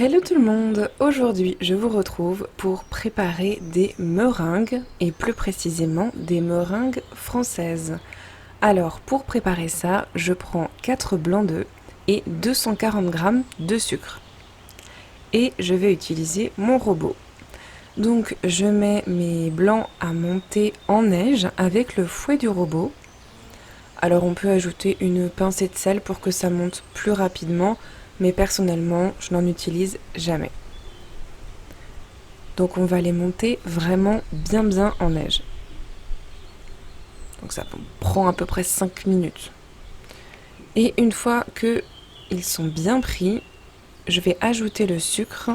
Hello tout le monde, aujourd'hui je vous retrouve pour préparer des meringues et plus précisément des meringues françaises. Alors pour préparer ça, je prends 4 blancs d'œufs et 240 g de sucre. Et je vais utiliser mon robot. Donc je mets mes blancs à monter en neige avec le fouet du robot. Alors on peut ajouter une pincée de sel pour que ça monte plus rapidement, mais personnellement je n'en utilise jamais. Donc on va les monter vraiment bien en neige. Donc ça prend à peu près 5 minutes. Et une fois qu'ils sont bien pris, je vais ajouter le sucre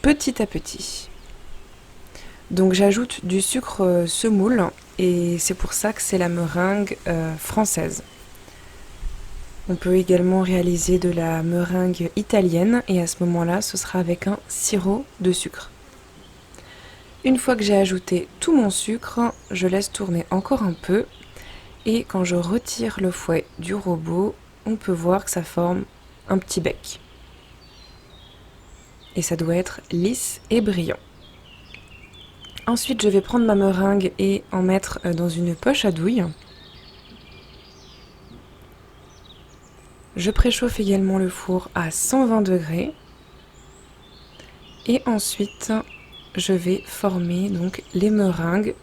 petit à petit. Donc j'ajoute du sucre semoule et c'est pour ça que c'est la meringue française. On peut également réaliser de la meringue italienne et à ce moment-là, ce sera avec un sirop de sucre. Une fois que j'ai ajouté tout mon sucre, je laisse tourner encore un peu et quand je retire le fouet du robot, on peut voir que ça forme un petit bec. Et ça doit être lisse et brillant. Ensuite, je vais prendre ma meringue et en mettre dans une poche à douille. Je préchauffe également le four à 120 degrés. Et ensuite, je vais former donc les meringues.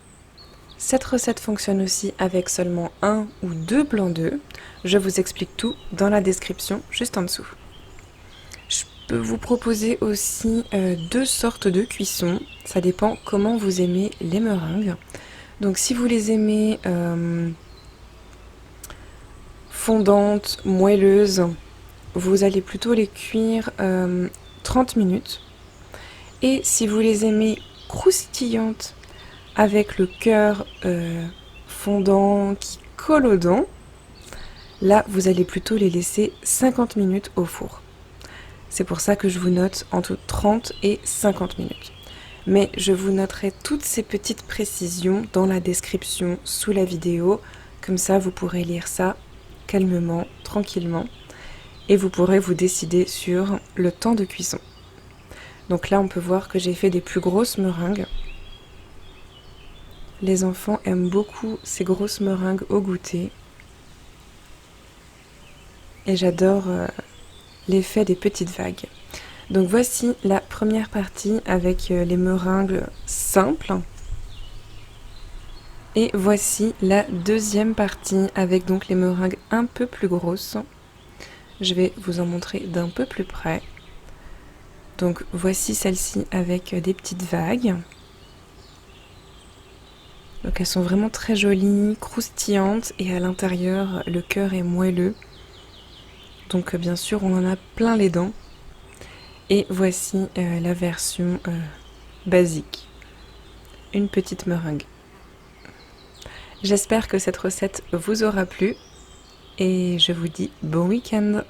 Cette recette fonctionne aussi avec seulement 1 ou 2 blancs d'œufs. Je vous explique tout dans la description juste en dessous. Je peux vous proposer aussi 2 sortes de cuisson. Ça dépend comment vous aimez les meringues. Donc si vous les aimez fondantes, moelleuses, vous allez plutôt les cuire 30 minutes. Et si vous les aimez croustillantes, avec le cœur fondant qui colle aux dents, là vous allez plutôt les laisser 50 minutes au four. C'est pour ça que je vous note entre 30 et 50 minutes. Mais je vous noterai toutes ces petites précisions dans la description sous la vidéo, comme ça vous pourrez lire ça calmement, tranquillement, et vous pourrez vous décider sur le temps de cuisson. Donc là on peut voir que j'ai fait des plus grosses meringues. Les enfants aiment beaucoup ces grosses meringues au goûter. Et j'adore l'effet des petites vagues. Donc voici la première partie avec les meringues simples. Et voici la deuxième partie avec donc les meringues un peu plus grosses. Je vais vous en montrer d'un peu plus près. Donc voici celle-ci avec des petites vagues. Donc elles sont vraiment très jolies, croustillantes et à l'intérieur le cœur est moelleux. Donc bien sûr on en a plein les dents. Et voici la version basique. Une petite meringue. J'espère que cette recette vous aura plu et je vous dis bon week-end.